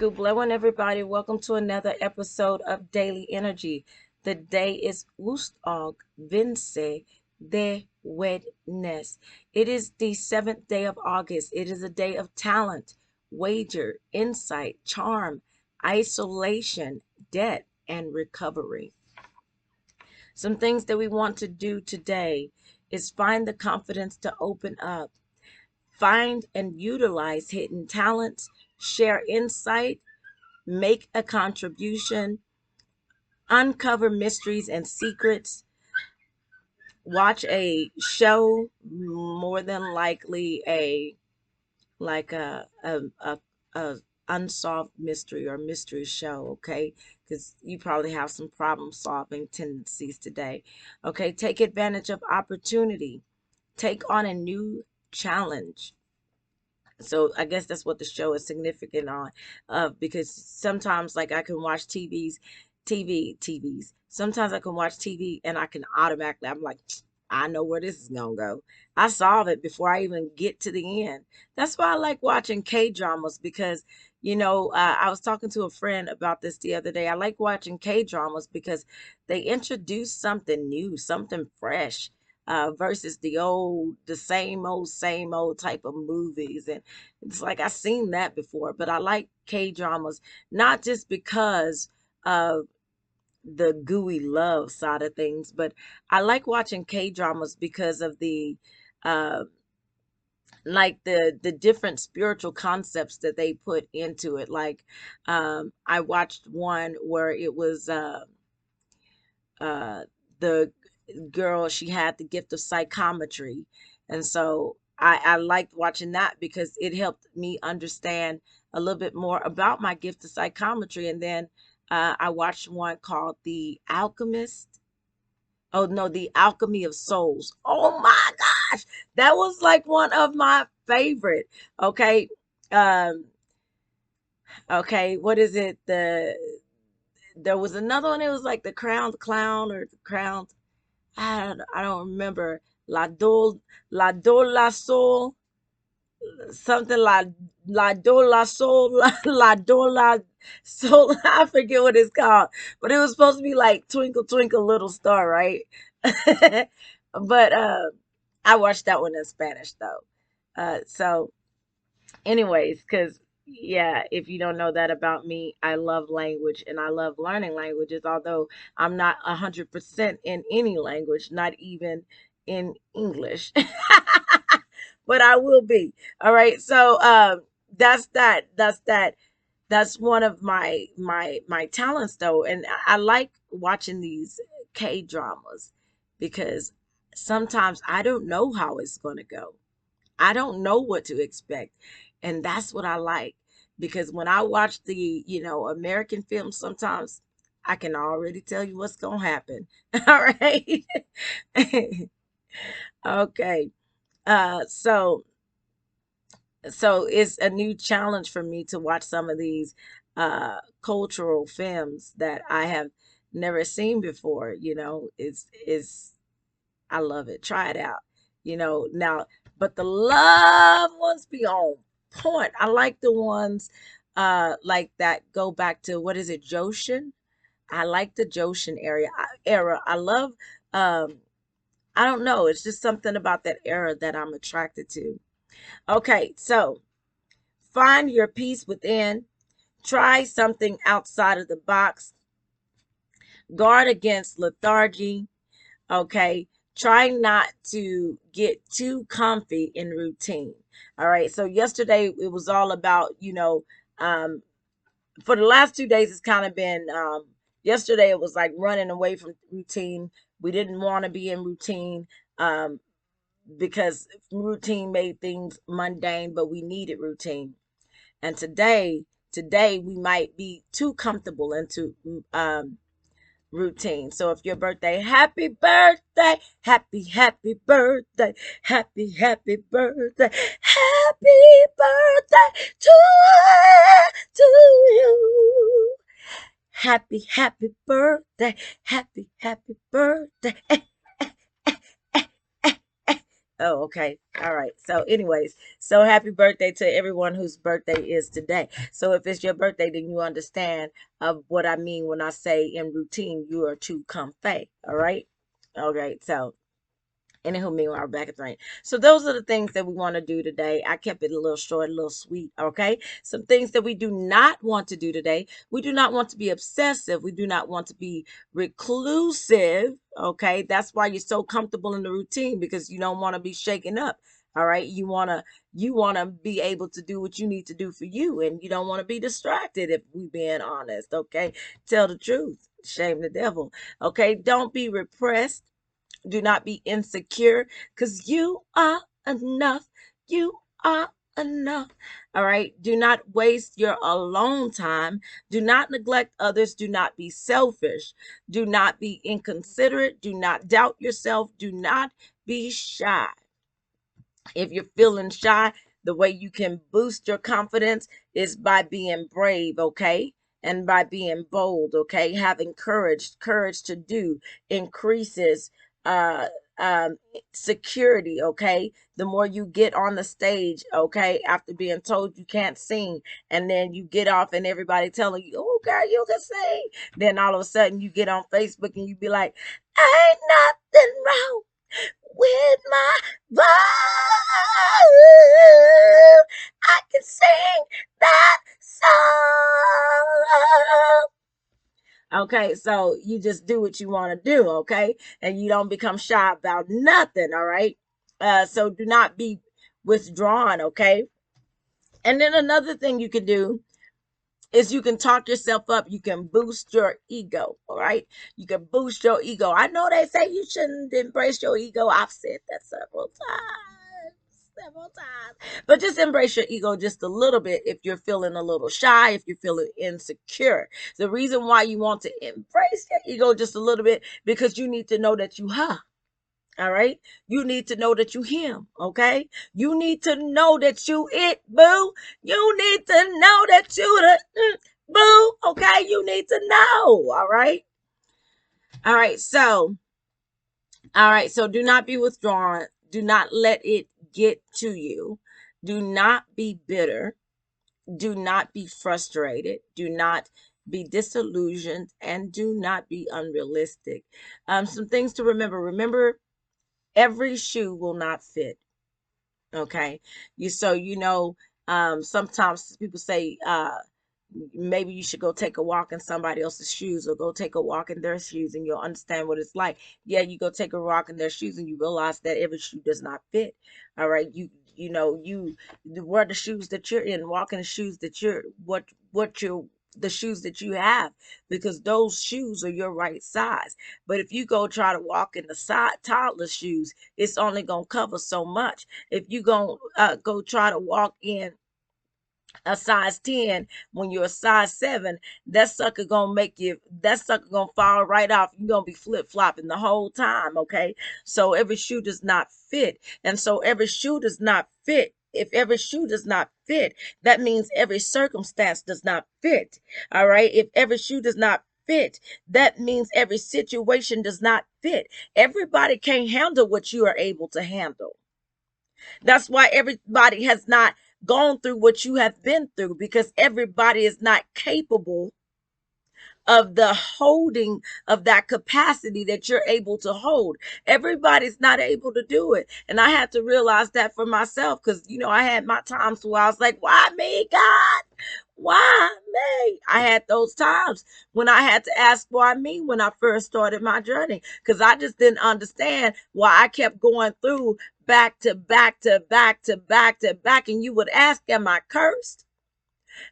Good blowing, everybody. Welcome to another episode of Daily Energy. The day is Woensdag, Wednesday, de Wednes. It is the 7th day of August. It is a day of talent, wager, insight, charm, isolation, debt, and recovery. Some things that we want to do today is find the confidence to open up, find and utilize hidden talents, share insight, make a contribution, uncover mysteries and secrets, watch a show, more than likely a unsolved mystery or mystery show, okay? Because you probably have some problem solving tendencies today. Okay, take advantage of opportunity, take on a new challenge. So I guess that's what the show is significant on, because sometimes like I can watch TVs. Sometimes I can watch TV and I can automatically, I'm like, I know where this is gonna go. I solve it before I even get to the end. That's why I like watching K dramas because, I was talking to a friend about this the other day. I like watching K dramas because they introduce something new, something fresh. Versus same old type of movies. And it's like I've seen that before, but I like K dramas not just because of the gooey love side of things, but I like watching K dramas because of uh, the different spiritual concepts that they put into it. Like I watched one where it was uh, the girl, she had the gift of psychometry, and so I liked watching that because it helped me understand a little bit more about my gift of psychometry. And then I watched one called The Alchemist. Oh no, The Alchemy of Souls. Oh my gosh, that was like one of my favorite. Okay, um, okay, what is it? There was another one. It was like the Crowned Clown or the Crowned. I don't remember. La Dole la Soul, something La Dole la Soul, La Dole la Soul. I forget what it's called, but it was supposed to be like Twinkle Twinkle Little Star, right? But I watched that one in Spanish though. So anyways, because yeah, if you don't know that about me, I love language and I love learning languages, although I'm not 100% in any language, not even in English. But I will be. All right. So that's one of my talents though. And I like watching these K dramas because sometimes I don't know how it's gonna go. I don't know what to expect. And that's what I like. Because when I watch the American films, sometimes I can already tell you what's going to happen. All right. Okay. So it's a new challenge for me to watch some of these cultural films that I have never seen before. It's I love it. Try it out. Now, but the love ones be on point. I like the ones like that go back to what is it, Joshin? I like the Joshin era. I love I don't know, it's just something about that era that I'm attracted to. Okay, so find your peace within. Try something outside of the box. Guard against lethargy. Okay, try not to get too comfy in routine. All right, so yesterday it was all about, um for the last 2 days it's kind of been, yesterday it was like running away from routine. We didn't want to be in routine, um because routine made things mundane, but we needed routine. And today we might be too comfortable into routine. So if your birthday, happy birthday, happy birthday, happy birthday to you. Happy birthday, happy birthday. Oh, okay. All right. So, anyways, so happy birthday to everyone whose birthday is today. So, if it's your birthday, then you understand of what I mean when I say in routine, you are to comfy. All right. All right. So, anywho, meanwhile, we're back at the rain. So those are the things that we want to do today. I kept it a little short, a little sweet. Okay. Some things that we do not want to do today. We do not want to be obsessive. We do not want to be reclusive. Okay. That's why you're so comfortable in the routine, because you don't want to be shaken up. All right. You want to be able to do what you need to do for you, and you don't want to be distracted, if we being honest. Okay. Tell the truth. Shame the devil. Okay. Don't be repressed. Do not be insecure, because you are enough. You are enough. All right. Do not waste your alone time. Do not neglect others. Do not be selfish. Do not be inconsiderate. Do not doubt yourself. Do not be shy. If you're feeling shy, the way you can boost your confidence is by being brave, okay? And by being bold, okay? Having courage to do increases uh um security, okay? The more you get on the stage, okay, after being told you can't sing, and then you get off and everybody telling you, oh girl, you can sing. Then all of a sudden you get on Facebook and you be like, ain't nothing wrong with my voice. I can sing that song. Okay, so you just do what you want to do, okay? And you don't become shy about nothing, all right? So do not be withdrawn, okay? And then another thing you can do is you can talk yourself up. You can boost your ego. All right. You can boost your ego. I know they say you shouldn't embrace your ego. I've said that several times. Several times. But just embrace your ego just a little bit if you're feeling a little shy, if you're feeling insecure. The reason why you want to embrace your ego just a little bit, because you need to know that you her. All right. You need to know that you him. Okay. You need to know that you it, boo. You need to know that you the boo. Okay. You need to know. All right. All right. So do not be withdrawn. Do not let it get to you. Do not be bitter. Do not be frustrated. Do not be disillusioned, and do not be unrealistic. Some things to remember. Remember, every shoe will not fit. Okay. Sometimes people say, maybe you should go take a walk in somebody else's shoes, or go take a walk in their shoes, and you'll understand what it's like. Yeah, you go take a walk in their shoes and you realize that every shoe does not fit. All right. You wear the shoes that you're in, walk in the shoes that you're the shoes that you have, because those shoes are your right size. But if you go try to walk in the side toddler shoes, it's only gonna cover so much. If you go try to walk in a size 10 when you're a size 7, that sucker gonna fall right off. You're gonna be flip-flopping the whole time. Okay. So every shoe does not fit. And so every shoe does not fit. If every shoe does not fit, that means every circumstance does not fit. All right. If every shoe does not fit, that means every situation does not fit. Everybody can't handle what you are able to handle. That's why everybody has not gone through what you have been through, because everybody is not capable of the holding of that capacity that you're able to hold. Everybody's not able to do it. And I had to realize that for myself, because, I had my times where I was like, why me, God? Why me? I had those times when I had to ask why me when I first started my journey, because I just didn't understand why I kept going through back to back to back to back to back. And you would ask, am I cursed?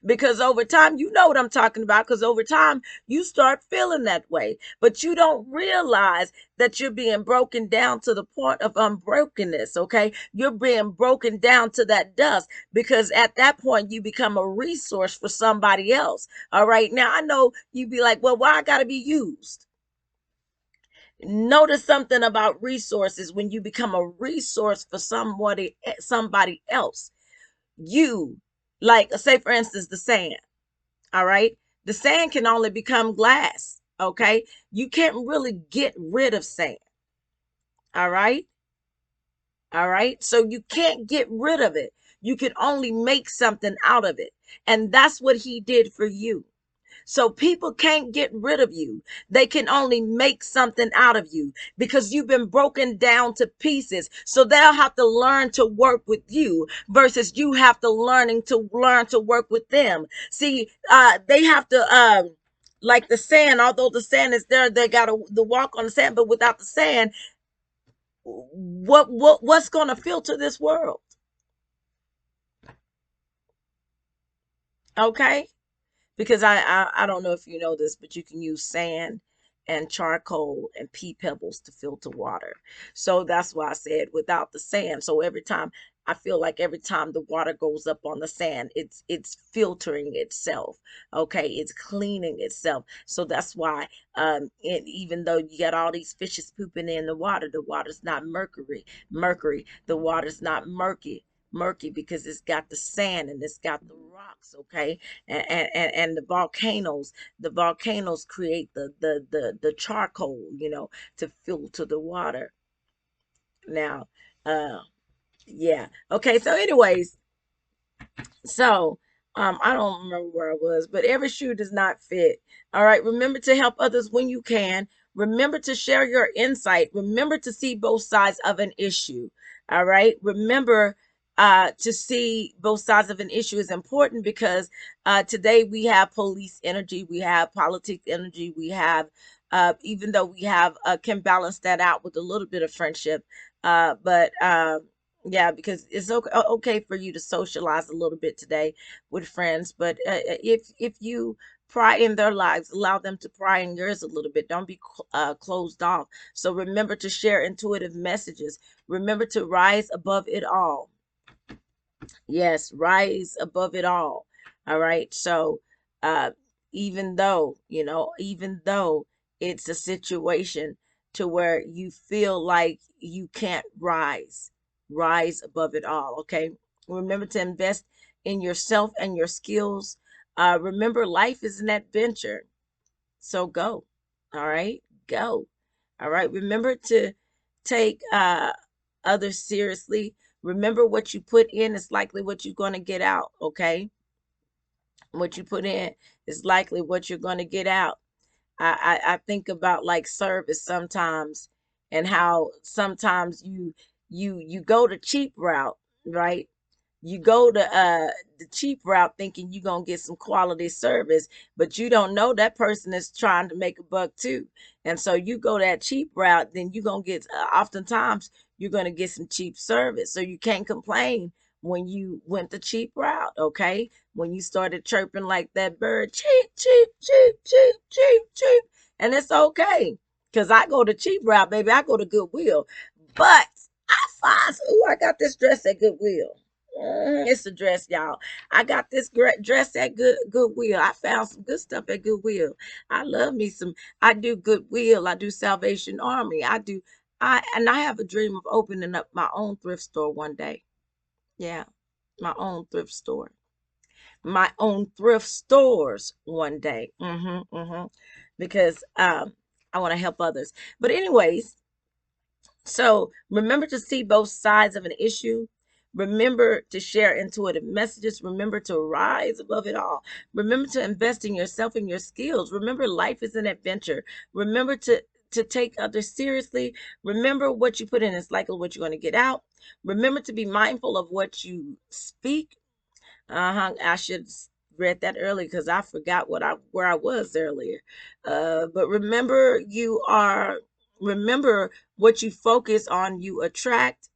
Because over time, you know what I'm talking about, because over time, you start feeling that way. But you don't realize that you're being broken down to the point of unbrokenness, okay? You're being broken down to that dust, because at that point, you become a resource for somebody else, all right? Now, I know you'd be like, well, why I got to be used? Notice something about resources. When you become a resource for somebody else, you, like, say for instance, the sand. All right. The sand can only become glass. Okay. You can't really get rid of sand. All right. All right. So you can't get rid of it. You can only make something out of it. And that's what he did for you. So people can't get rid of you. They can only make something out of you because you've been broken down to pieces. So they'll have to learn to work with you versus you have to learn to work with them. See, they have to like the sand, although the sand is there, they got to walk on the sand, but without the sand, what's going to filter this world? Okay? Because I don't know if you know this, but you can use sand and charcoal and pea pebbles to filter water. So that's why I said without the sand. So every time I feel like every time the water goes up on the sand, it's filtering itself. Okay, it's cleaning itself. So that's why even though you got all these fishes pooping in the water's not mercury. The water's not murky because it's got the sand and it's got the rocks. Okay, and the volcanoes create the charcoal, to filter the water. Now, uh yeah, okay, so anyways, so, I don't remember where I was, but every shoe does not fit. All right. Remember to help others when you can. Remember to share your insight. Remember to see both sides of an issue. All right. Remember to see both sides of an issue is important because today we have police energy, we have politics energy, we have, even though we have, can balance that out with a little bit of friendship. But yeah, because it's okay for you to socialize a little bit today with friends, but if you pry in their lives, allow them to pry in yours a little bit. Don't be closed off. So remember to share intuitive messages. Remember to rise above it all. Yes, rise above it all. All right. So, uh, even though it's a situation to where you feel like you can't rise above it all. Okay. Remember to invest in yourself and your skills. Remember, life is an adventure. So go. All right. Go. All right. Remember to take others seriously. Remember, what you put in is likely what you're going to get out. Okay. What you put in is likely what you're going to get out. I think about like service sometimes, and how sometimes you go the cheap route, right? You go to the cheap route thinking you're gonna get some quality service, but you don't know that person is trying to make a buck too. And so you go that cheap route, then you're gonna get, oftentimes you're gonna get some cheap service. So you can't complain when you went the cheap route. Okay, when you started chirping like that bird, cheap, cheap, cheap, cheap, cheap, cheap, and it's okay, because I go the cheap route, baby. I go to Goodwill. But I find, oh, I got this dress at Goodwill. It's a dress, y'all. I got this dress at Goodwill. I found some good stuff at Goodwill. I love me some. I do Goodwill. I do Salvation Army. I have a dream of opening up my own thrift store one day. Yeah, my own thrift store. My own thrift stores one day. Because I want to help others. But anyways, so remember to see both sides of an issue. Remember to share intuitive messages. Remember to rise above it all. Remember to invest in yourself and your skills. Remember, life is an adventure. Remember to take others seriously. Remember, what you put in is likely what you're going to get out. Remember to be mindful of what you speak. I should have read that early because I forgot where I was earlier. But remember what you focus on, you attract.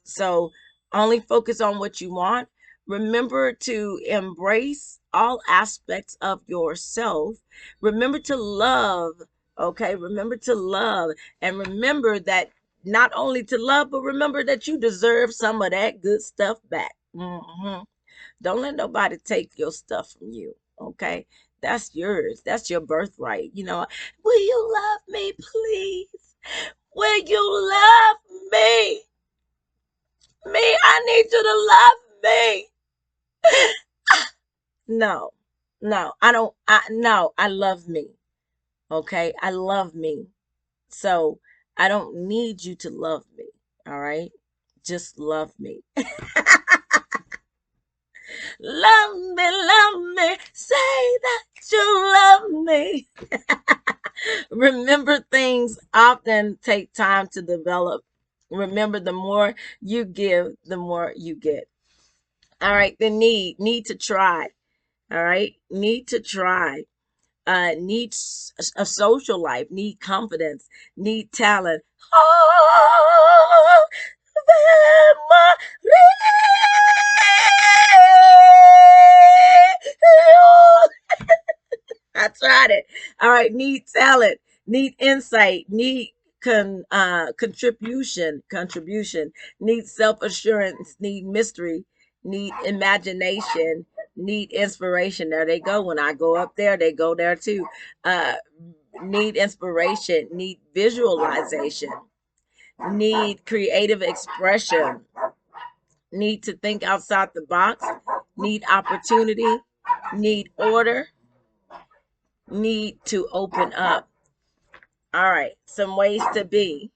So only focus on what you want. Remember to embrace all aspects of yourself. Remember to love. Okay, remember to love, and remember that not only to love, but remember that you deserve some of that good stuff back. Don't let nobody take your stuff from you. Okay. That's yours. That's your birthright. Will you love me, please? Will you love me? Me, I need you to love me. No, no, I don't. No, I love me. Okay. I love me. So I don't need you to love me. All right. just love me. Love me, say that you love me. Remember, things often take time to develop. Remember, the more you give, the more you get. All right, the need to try. All right, need to try. Needs a social life, need confidence, need talent. Oh, I tried it. All right, need talent, need insight, need contribution, need self-assurance, need mystery, need imagination, need inspiration. There they go. When I go up there, they go there too. Uh, need inspiration, need visualization, need creative expression, need to think outside the box, need opportunity, need order, need to open up. All right, some ways to be.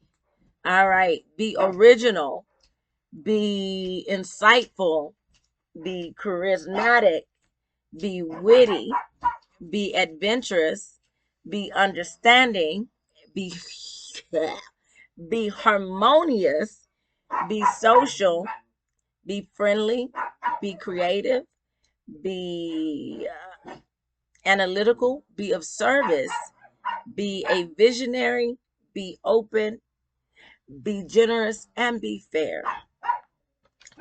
All right, be original, be insightful, be charismatic, be witty, be adventurous, be understanding, be be harmonious, be social, be friendly, be creative, be analytical, be of service, be a visionary, be open, be generous, and be fair.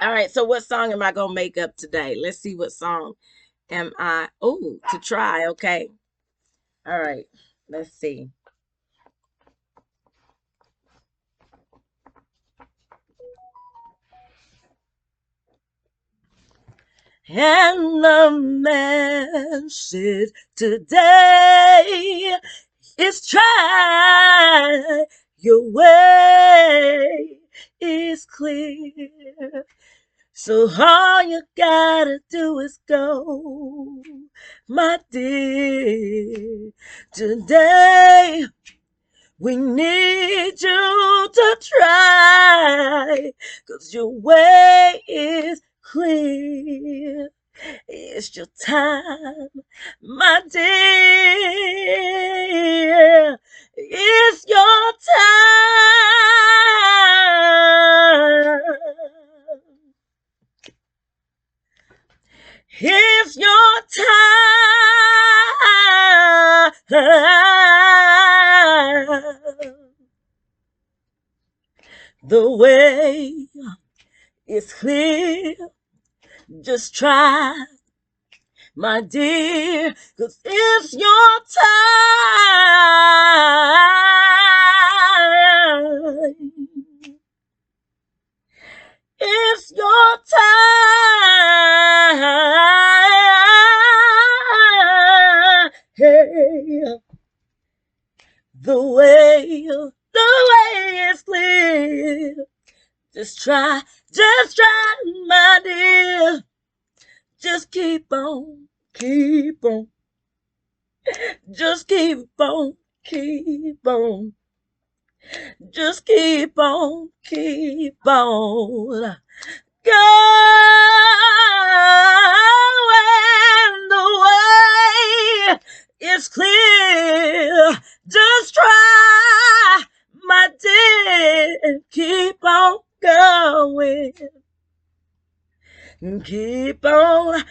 All right, so what song am I going to make up today? Let's see what song am I. Oh, to try, okay. All right, let's see. And the message today is try your way is clear. So all you gotta do is go, my dear. Today we need you to try, 'cause your way is clear. It's your time, my dear. It's your time. It's your time. The way is clear. Just try, my dear, 'cause it's your time. It's your time. Hey, the way is clear. Just try, my dear. Just keep on, just keep on, just keep on. Going the way is clear. Just try, my dear. Keep on going. Keep on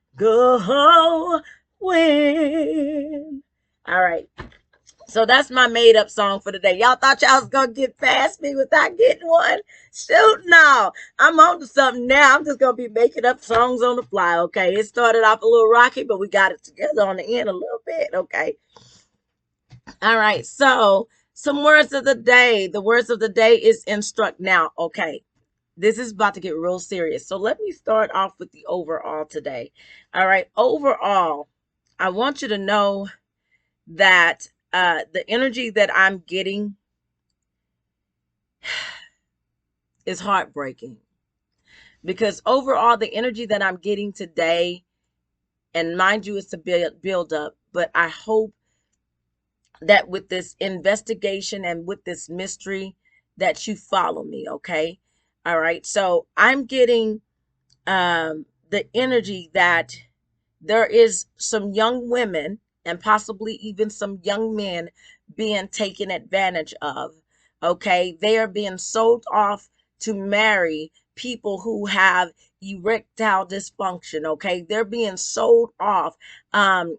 going. All right. So that's my made up song for today. Y'all thought y'all was gonna get past me without getting one? Shoot, no. I'm on to something now. I'm just gonna be making up songs on the fly, okay? It started off a little rocky, but we got it together on the end a little bit, okay? All right, so some words of the day. The words of the day is instruct now, okay? This is about to get real serious. So let me start off with the overall today. All right, overall, I want you to know that the energy that I'm getting is heartbreaking, because overall the energy that I'm getting today, and mind you, it's to build up, but I hope that with this investigation and with this mystery that you follow me, okay? All right. So I'm getting the energy that there is some young women and possibly even some young men being taken advantage of. Okay, they are being sold off to marry people who have erectile dysfunction. Okay, they're being sold off um,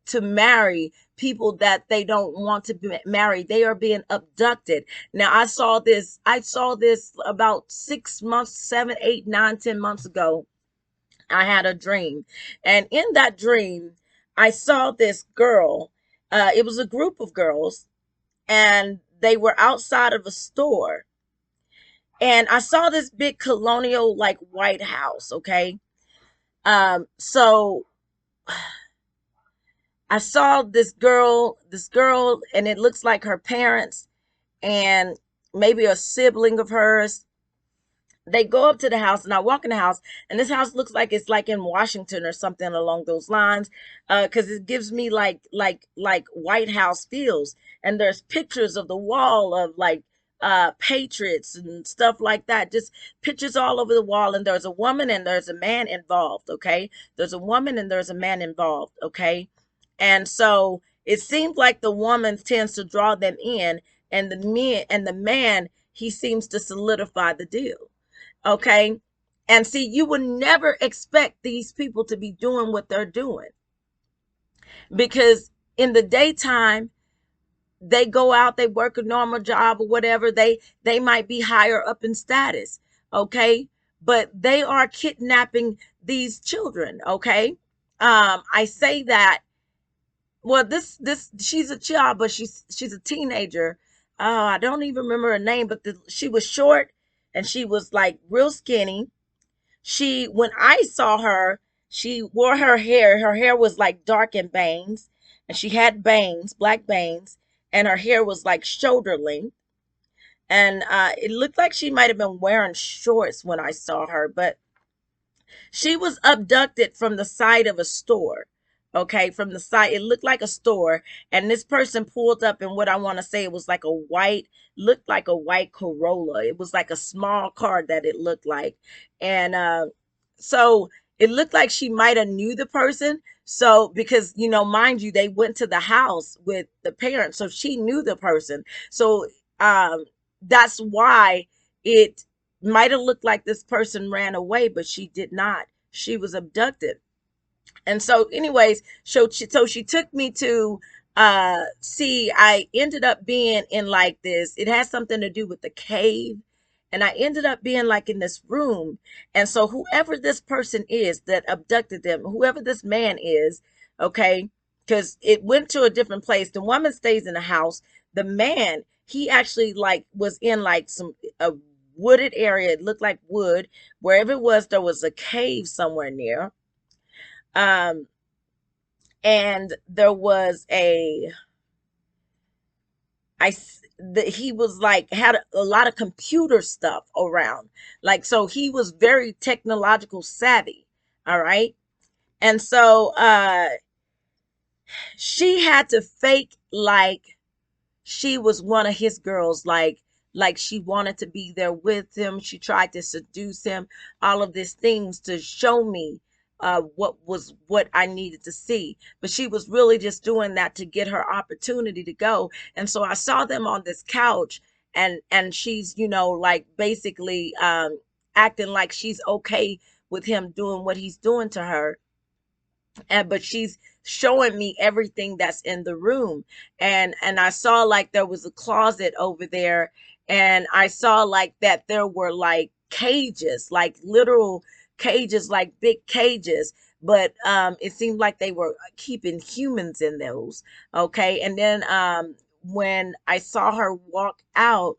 to marry people that they don't want to be married. They are being abducted. Now, I saw this about 6 months, 7, 8, 9, 10 months ago. I had a dream. And in that dream, I saw this girl. It was a group of girls, and they were outside of a store. And I saw this big colonial, like, White House, okay? So I saw this girl, and it looks like her parents and maybe a sibling of hers. They go up to the house, and I walk in the house, and this house looks like it's like in Washington or something along those lines, because it gives me like White House feels. And there's pictures of the wall of like patriots and stuff like that, just pictures all over the wall. And there's a woman and there's a man involved. Okay, there's a woman and there's a man involved. Okay, and so it seems like the woman tends to draw them in, and the man, he seems to solidify the deal. Okay. And see, you would never expect these people to be doing what they're doing, because in the daytime, they go out, they work a normal job or whatever. They might be higher up in status. Okay. But they are kidnapping these children. Okay. I say that, well, this she's a child, but she's a teenager. I don't even remember her name, but she was short, and she was like real skinny. She, when I saw her, she wore her hair was like dark in bangs, and she had bangs, black bangs, and her hair was like shoulder length. And it looked like she might have been wearing shorts when I saw her, but she was abducted from the side of a store. Okay, from the side, it looked like a store, and this person pulled up in what I want to say it was like a white, looked like a white Corolla. It was like a small car that it looked like, and so it looked like she might have knew the person. So because mind you, they went to the house with the parents, so she knew the person. So um, that's why it might have looked like this person ran away, but she did not. She was abducted. And so anyways, so she took me to see, I ended up being in like this, it has something to do with the cave, and I ended up being like in this room. And so whoever this person is that abducted them, whoever this man is, okay, because it went to a different place. The woman stays in the house. The man, he actually like was in like some a wooded area. It looked like wood. Wherever it was, there was a cave somewhere near. Um, and there was he was like had a lot of computer stuff around, like, so he was very technological savvy. All right. And so she had to fake like she was one of his girls, like she wanted to be there with him. She tried to seduce him, all of these things to show me what I needed to see. But she was really just doing that to get her opportunity to go. And so I saw them on this couch, and she's like basically acting like she's okay with him doing what he's doing to her. And but she's showing me everything that's in the room. And I saw like there was a closet over there, and I saw like that there were like cages, like literal cages, like big cages. But it seemed like they were keeping humans in those. Okay. And then when I saw her walk out,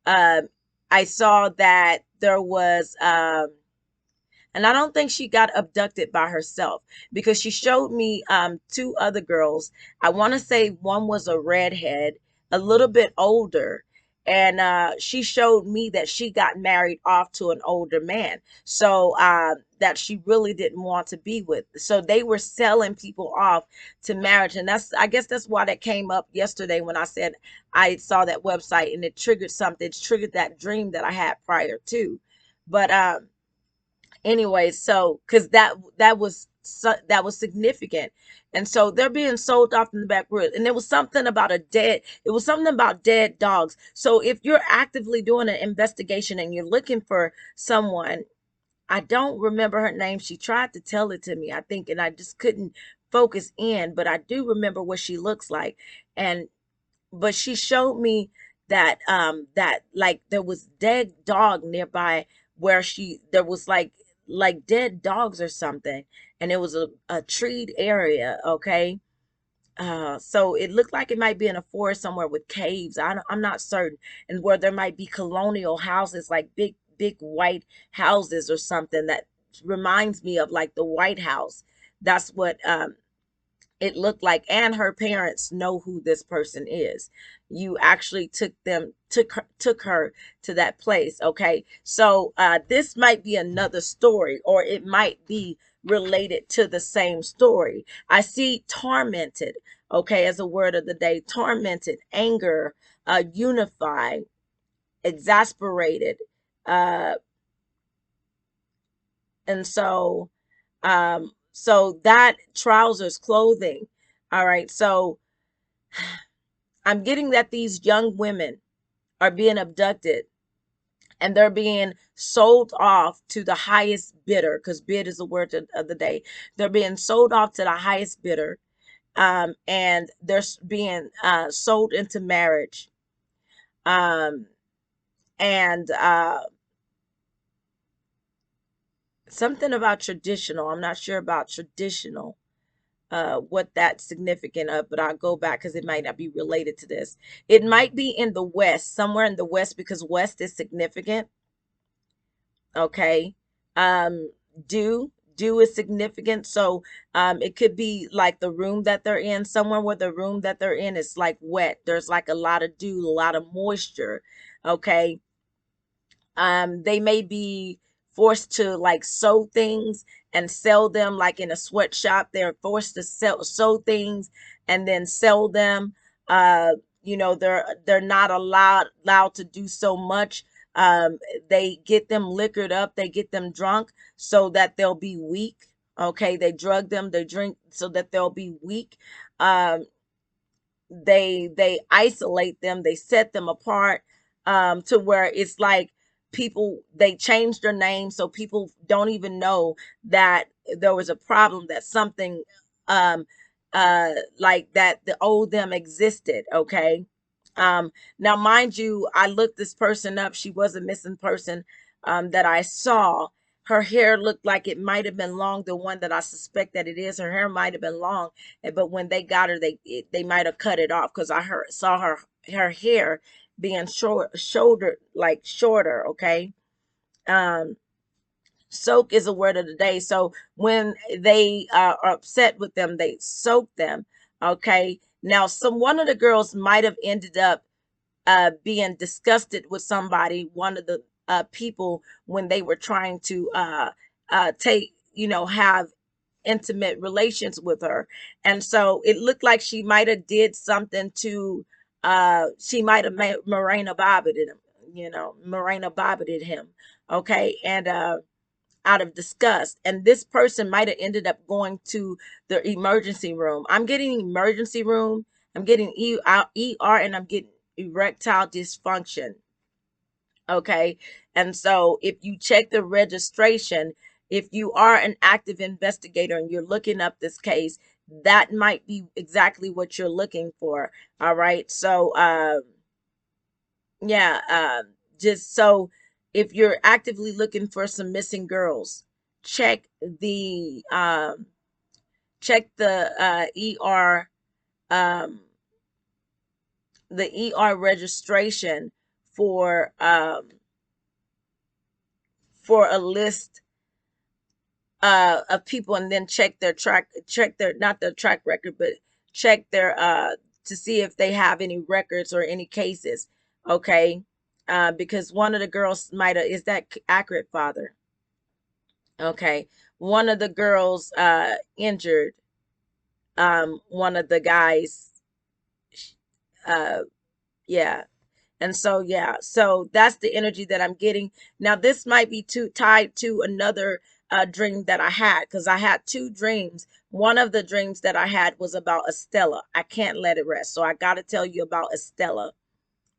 um I saw that there was and I don't think she got abducted by herself, because she showed me two other girls. I want to say one was a redhead, a little bit older, and she showed me that she got married off to an older man, so that she really didn't want to be with. So they were selling people off to marriage, and that's, I guess that's why that came up yesterday when I said I saw that website, and it triggered something. It triggered that dream that I had prior to. But anyway, so because that was significant, and so they're being sold off in the back room, and there was something about it was something about dead dogs. So if you're actively doing an investigation and you're looking for someone, I don't remember her name. She tried to tell it to me, I think, and I just couldn't focus in, but I do remember what she looks like. And but she showed me that like there was dead dog nearby, where she there was like dead dogs or something, and it was a treed area. Okay, so it looked like it might be in a forest somewhere with caves. I'm not certain, and where there might be colonial houses, like big white houses or something that reminds me of like the White House. That's what it looked like, and her parents know who this person is. You actually took her to that place. Okay, so this might be another story, or it might be related to the same story. I see tormented, okay, as a word of the day. Tormented, anger, unified, exasperated, uh and so that trousers clothing. All right, so I'm getting that these young women are being abducted, and they're being sold off to the highest bidder, because bid is the word of the day. They're being sold off to the highest bidder, and they're being sold into marriage. Um, and something about traditional. I'm not sure about traditional, what that's significant of, but I'll go back because it might not be related to this. It might be in the West, somewhere in the West, because West is significant. Okay. Um, dew is significant. So it could be like the room that they're in, somewhere where the room that they're in is like wet. There's like a lot of dew, a lot of moisture. Okay. They may be forced to like sew things and sell them, like in a sweatshop. They're forced to sew things and then sell them. uh they're not allowed to do so much. They get them liquored up, they get them drunk so that they'll be weak. Okay, they drug them, they drink so that they'll be weak. um they isolate them, they set them apart, to where it's like people, they change their name so people don't even know that there was a problem, that something um like that the old them existed. Okay. Now mind you, I looked this person up. She was a missing person that I saw. Her hair looked like it might have been long, the one that I suspect that it is. Her hair might have been long, but when they got her, they might have cut it off, because I heard saw her hair being shoulder like shorter. Okay. um Soak is a word of the day. So when they are upset with them, they soak them. Okay, now some one of the girls might have ended up being disgusted with somebody, one of the people, when they were trying to take, have intimate relations with her. And so it looked like she might have did something to, she might have Morena bobbited him, Morena bobbited him. Okay. And out of disgust. And this person might have ended up going to the emergency room. I'm getting emergency room, I'm getting ER, and I'm getting erectile dysfunction. Okay. And so if you check the registration, if you are an active investigator and you're looking up this case, that might be exactly what you're looking for. All right. So, yeah, just so if you're actively looking for some missing girls, check the um ER registration for a list of people, and then check their, not their track record, but check their to see if they have any records or any cases. Okay. Because one of the girls might have, is that accurate, Father? Okay. One of the girls injured one of the guys. Uh yeah. And so, yeah, so that's the energy that I'm getting. Now, this might be too tied to another dream that I had, because I had two dreams. One of the dreams that I had was about Estella. I can't let it rest. So I got to tell you about Estella.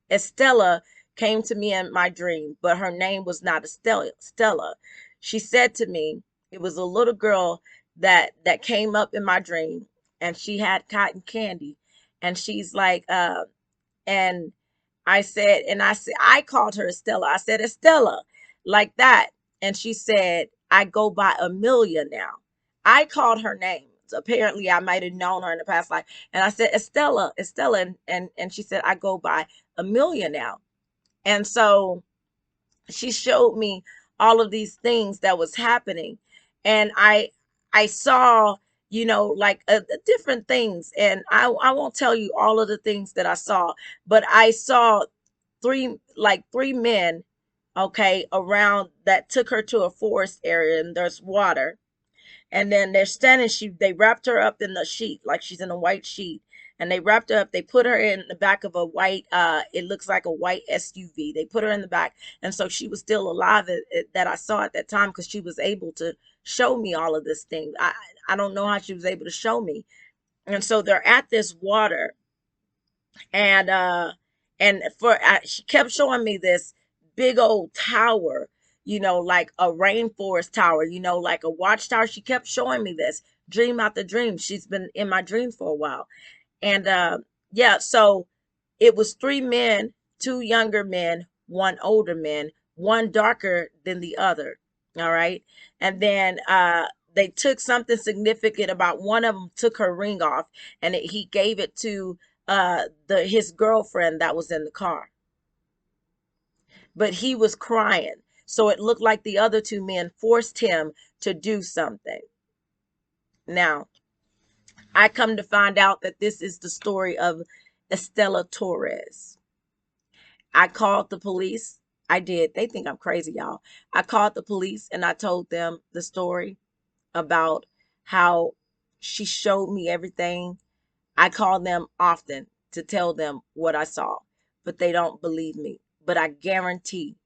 Estella came to me in my dream, but her name was not Estella. Stella. She said to me, it was a little girl that came up in my dream, and she had cotton candy, and she's like, and I said, I called her Estella. I said, Estella, like that. And she said, I go by Amelia now. I called her name. So apparently I might have known her in the past life. And I said, Estella, Estella. And she said, I go by Amelia now. And so she showed me all of these things that was happening. And I saw, like different things. And I won't tell you all of the things that I saw, but I saw three men, okay, around that took her to a forest area, and there's water. And then they're standing, they wrapped her up in the sheet, like she's in a white sheet. And they wrapped her up, they put her in the back of a white, it looks like a white SUV. They put her in the back. And so she was still alive, that I saw at that time, because she was able to show me all of this thing. I don't know how she was able to show me. And so they're at this water, and she kept showing me this big old tower, like a rainforest tower, like a watchtower. She kept showing me this dream after dream. She's been in my dreams for a while. And yeah, so it was three men, two younger men, one older man, one darker than the other. All right. And then they took something significant about one of them, took her ring off, and he gave it to the his girlfriend that was in the car. But he was crying. So it looked like the other two men forced him to do something. Now, I come to find out that this is the story of Estela Torres. I called the police. I did. They think I'm crazy, y'all. I called the police and I told them the story about how she showed me everything. I call them often to tell them what I saw, but they don't believe me. But I guarantee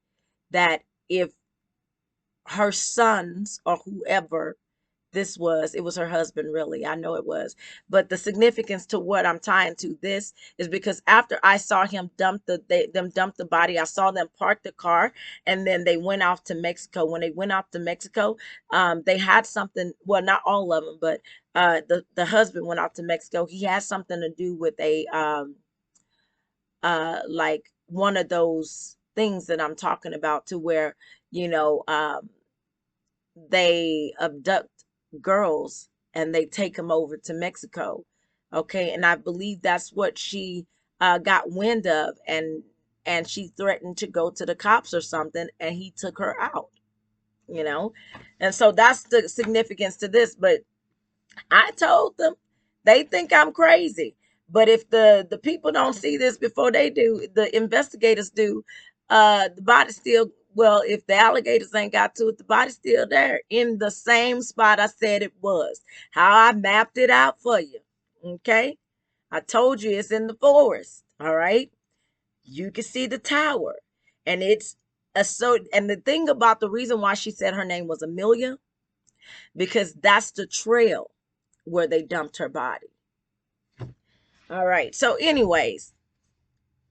that if her sons or whoever this was, it was her husband, really, I know it was. But the significance to what I'm tying to this is because after I saw him dump the body, I saw them park the car, and then they went off to Mexico. When they went off to Mexico, they had something, well, not all of them, but the husband went off to Mexico. He had something to do with a like one of those things that I'm talking about, to where, you know um they abduct girls and they take them over to Mexico. Okay. And I believe that's what she got wind of, and she threatened to go to the cops or something, and he took her out, you know. And so that's the significance to this. But I told them, they think I'm crazy. But if the people don't see this before they do, the investigators do, the body's still, well, if the alligators ain't got to it, the body's still there in the same spot I said it was. How I mapped it out for you. Okay? I told you it's in the forest. All right? You can see the tower. And it's and the thing about the reason why she said her name was Amelia, because that's the trail where they dumped her body. All right. So, anyways,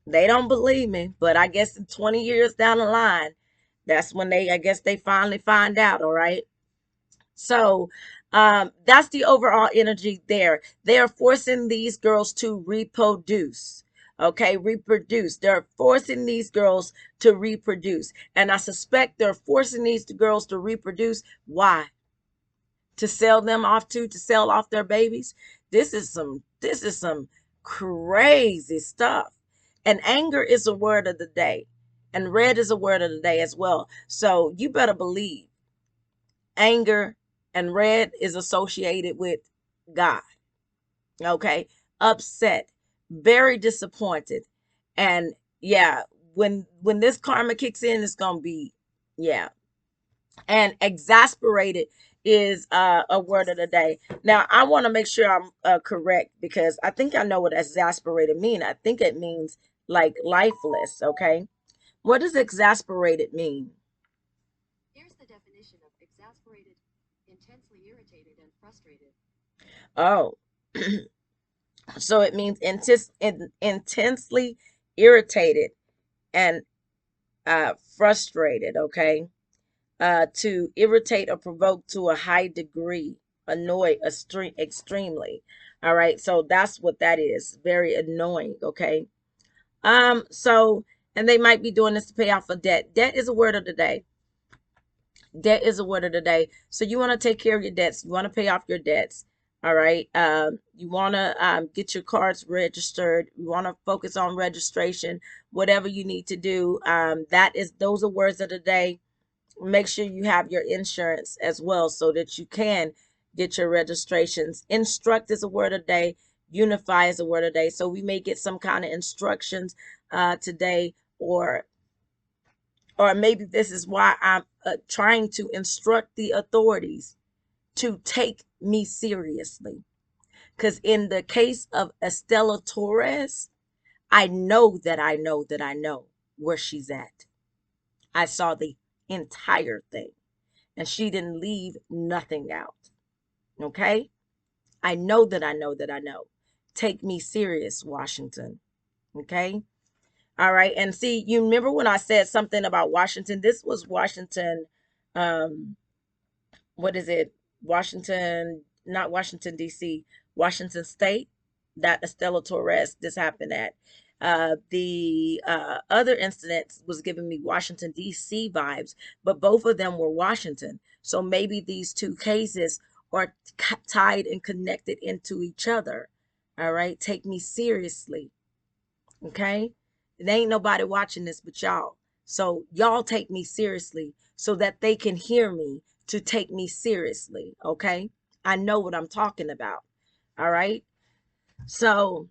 they don't believe me, but I guess in 20 years down the line, that's when I guess they finally find out. All right. So, that's the overall energy there. They are forcing these girls to reproduce. Okay, reproduce. They're forcing these girls to reproduce. And I suspect they're forcing these girls to reproduce. Why? To sell them off to sell off their babies. This is some crazy stuff. And anger is a word of the day, and red is a word of the day as well. So you better believe anger and red is associated with God. Okay, upset, very disappointed. And yeah, when this karma kicks in, it's gonna be, yeah. And exasperated is a word of the day. Now I want to make sure I'm correct, because I think I know what exasperated mean. I think it means like lifeless. Okay, what does exasperated mean? Here's the definition of exasperated: intensely irritated and frustrated. Oh, so it means intensely irritated and frustrated. Okay, to irritate or provoke to a high degree, annoy extremely. All right, so that's what that is. Very annoying. Okay. So, and they might be doing this to pay off a debt. Debt is a word of the day. Debt is a word of the day. So you want to take care of your debts. You want to pay off your debts. All right. You want to get your cards registered. You want to focus on registration. Whatever you need to do. Those are words of the day. Make sure you have your insurance as well, so that you can get your registrations. Instruct is a word of the day. Unify is a word of the day. So we may get some kind of instructions today, or maybe this is why I'm trying to instruct the authorities to take me seriously. Because in the case of Estella Torres, I know that I know that I know where she's at. I saw the entire thing, and she didn't leave nothing out. Okay? I know that I know that I know. Take me serious, Washington. Okay? All right. And see, you remember when I said something about Washington? This was Washington. Um, what is it? Washington, not Washington, D.C., Washington State, that Estella Torres, this happened at. The other incident was giving me Washington, D.C. vibes, but both of them were Washington. So maybe these two cases are tied and connected into each other. All right. Take me seriously. Okay. There ain't nobody watching this but y'all. So y'all take me seriously so that they can hear me to take me seriously. Okay. I know what I'm talking about. All right. So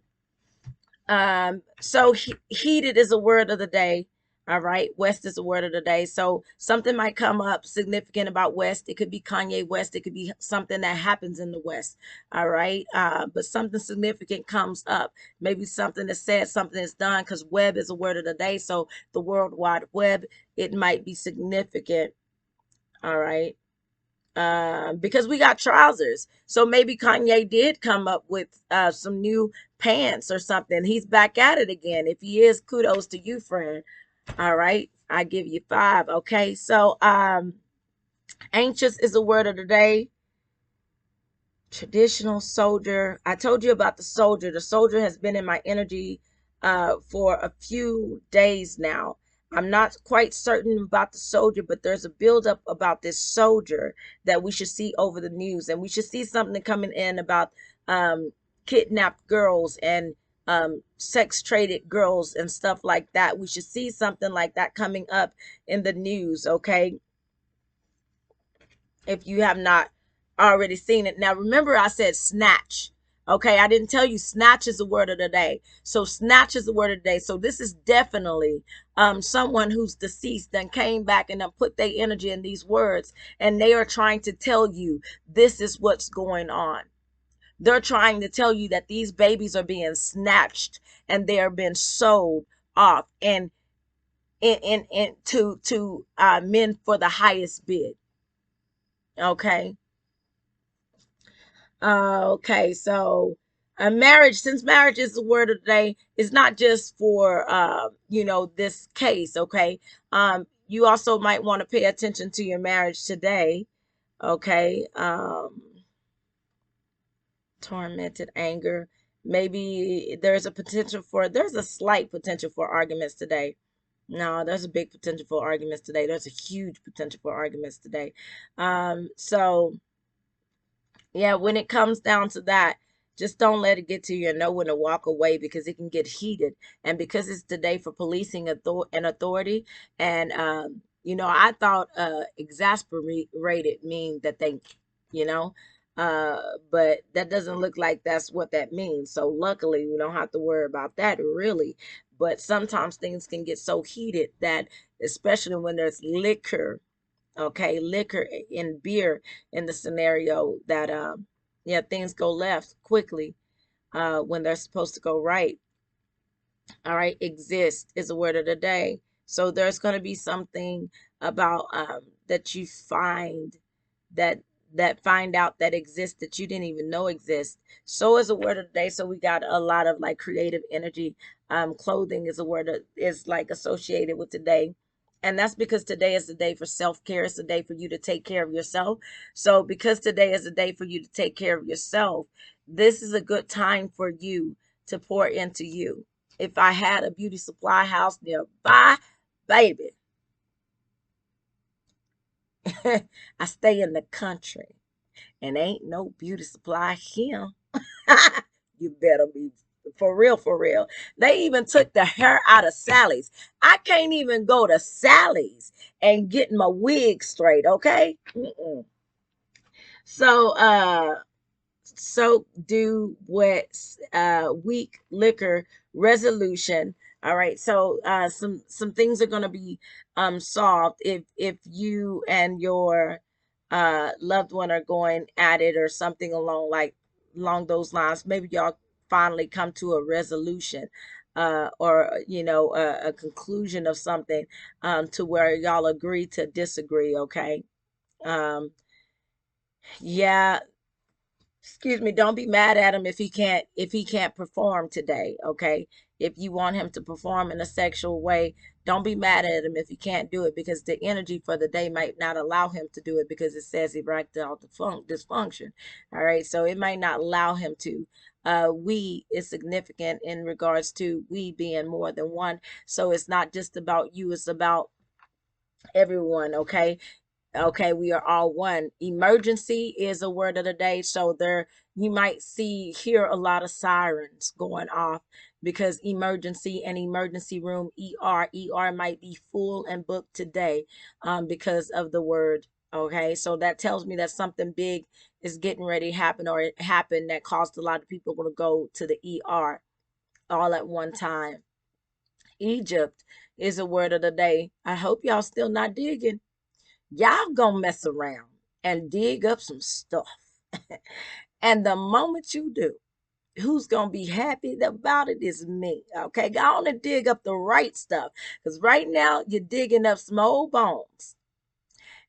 heated is a word of the day. All right. West is a word of the day. So something might come up significant about West. It could be Kanye West. It could be something that happens in the West. All right. But something significant comes up. Maybe something is said, something is done, because web is a word of the day. So the World Wide Web, it might be significant. All right. Because we got trousers. So maybe Kanye did come up with some new pants or something. He's back at it again. If he is, kudos to you, friend. All right. I give you 5. Okay. So anxious is a word of the day. Traditional soldier. I told you about the soldier. The soldier has been in my energy for a few days now. I'm not quite certain about the soldier, but there's a buildup about this soldier that we should see over the news, and we should see something coming in about um, kidnapped girls and sex traded girls and stuff like that. We should see something like that coming up in the news. Okay, if you have not already seen it. Now, remember, I said snatch. Okay, I didn't tell you snatch is the word of the day. So snatch is the word of the day. So this is definitely someone who's deceased and came back and then put their energy in these words, and they are trying to tell you this is what's going on. They're trying to tell you that these babies are being snatched and they are being sold off and to men for the highest bid. Okay. Okay, so a marriage, since marriage is the word of the day, is not just for this case. Okay, you also might want to pay attention to your marriage today. Okay, tormented anger. Maybe there's a slight potential for arguments today. No, there's a big potential for arguments today. There's a huge potential for arguments today. So yeah, when it comes down to that, just don't let it get to you and know when to walk away, because it can get heated. And because it's the day for policing and authority, and I thought exasperated mean that they, you know, uh, but that doesn't look like that's what that means. So luckily, we don't have to worry about that really. But sometimes things can get so heated that, especially when there's liquor, okay, liquor and beer in the scenario, that yeah, things go left quickly when they're supposed to go right. All right, exist is a word of the day. So there's going to be something about that you find, that find out that exists that you didn't even know exists. So is a word of the day. So we got a lot of like creative energy. Clothing is a word that is like associated with today. And that's because today is the day for self-care. It's a day for you to take care of yourself. So because today is a day for you to take care of yourself, this is a good time for you to pour into you. If I had a beauty supply house nearby, baby, I stay in the country and ain't no beauty supply here. You better be for real, for real. They even took the hair out of Sally's. I can't even go to Sally's and get my wig straight, okay? Mm-mm. So, so do what weak liquor resolution. All right, so some things are going to be solved if you and your loved one are going at it, or something along those lines. Maybe y'all finally come to a resolution, or a conclusion of something, to where y'all agree to disagree. Okay. um yeah, excuse me, don't be mad at him if he can't perform today. Okay, if you want him to perform in a sexual way, don't be mad at him if he can't do it, because the energy for the day might not allow him to do it, because it says erectile dysfunction. All right, so it might not allow him to. We is significant in regards to we being more than one. So it's not just about you, it's about everyone. Okay. Okay, we are all one. Emergency is a word of the day. So there, you might hear a lot of sirens going off, because emergency and emergency room, ER might be full and booked today, because of the word. Okay, so that tells me that something big is getting ready to happen, or it happened, that caused a lot of people to go to the ER all at one time. Egypt is a word of the day. I hope y'all still not digging. Y'all gonna mess around and dig up some stuff. And the moment you do, who's gonna be happy about it is me. Okay, go on and dig up the right stuff. Because right now you're digging up some old bones.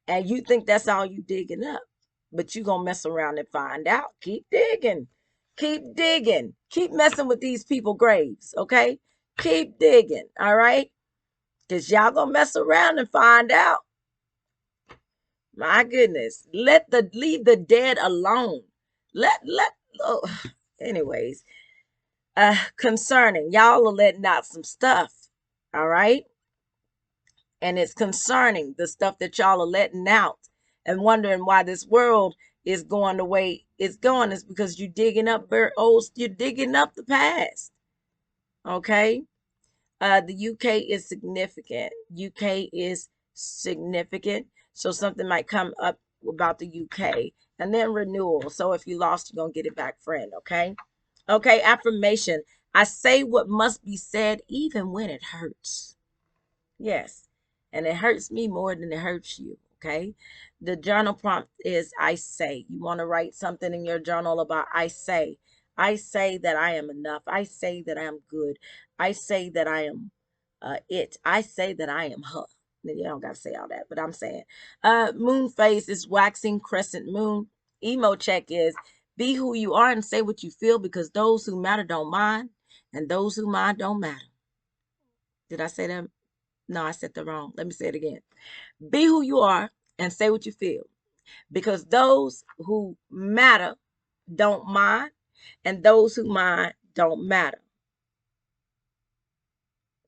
And you think that's all you digging up. But you gonna mess around and find out. Keep digging. Keep digging. Keep messing with these people graves. Okay? Keep digging. All right? Because y'all gonna mess around and find out. My goodness. Leave the dead alone. Let oh, anyways. Concerning. Y'all are letting out some stuff. All right. And it's concerning, the stuff that y'all are letting out, and wondering why this world is going the way it's going, is because you're digging up the past. Okay. The UK is significant. UK is significant. So something might come up about the UK. And then renewal. So if you lost, you're going to get it back, friend. Okay. Okay. Affirmation. I say what must be said, even when it hurts. Yes. And it hurts me more than it hurts you. Okay. The journal prompt is I say. You want to write something in your journal about I say. I say that I am enough. I say that I am good. I say that I am it. I say that I am her. You don't got to say all that, but I'm saying. Moon phase is waxing crescent moon. Emo check is be who you are and say what you feel, because those who matter don't mind, and those who mind don't matter. Did I say that? No, I said that wrong. Let me say it again. Be who you are and say what you feel, because those who matter don't mind, and those who mind don't matter.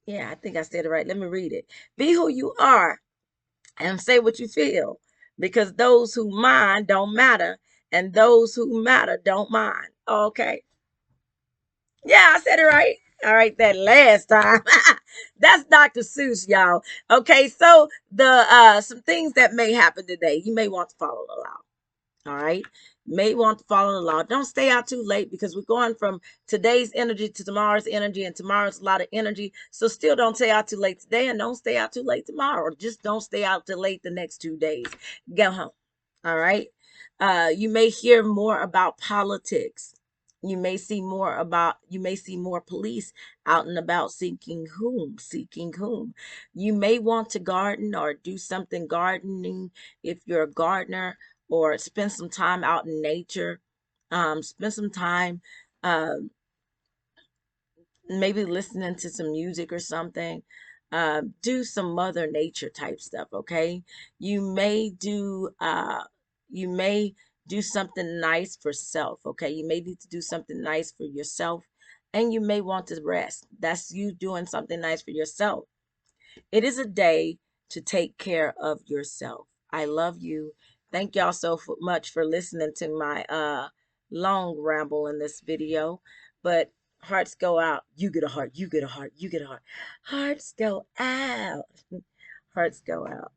Yeah, I think I said it right. Let me read it. Be who you are and say what you feel, because those who mind don't matter, and those who matter don't mind. Okay. Yeah, I said it right. All right, that last time. That's Dr. Seuss, y'all. Okay, so the some things that may happen today. You may want to follow along. All right. May want to follow the law. Don't stay out too late because we're going from today's energy to tomorrow's energy, and tomorrow's a lot of energy. So still don't stay out too late today and don't stay out too late tomorrow. Or just don't stay out too late the next 2 days. Go home. All right. You may hear more about politics. You may see more police out and about seeking whom. You may want to garden or do something gardening if you're a gardener, or spend some time out in nature. Spend some time uh, maybe listening to some music or something. Do some mother nature type stuff, okay? You may do you may do something nice for self, okay? You may need to do something nice for yourself, and you may want to rest. That's you doing something nice for yourself. It is a day to take care of yourself. I love you. Thank y'all so much for listening to my long ramble in this video. But hearts go out. You get a heart. You get a heart. You get a heart. Hearts go out. Hearts go out.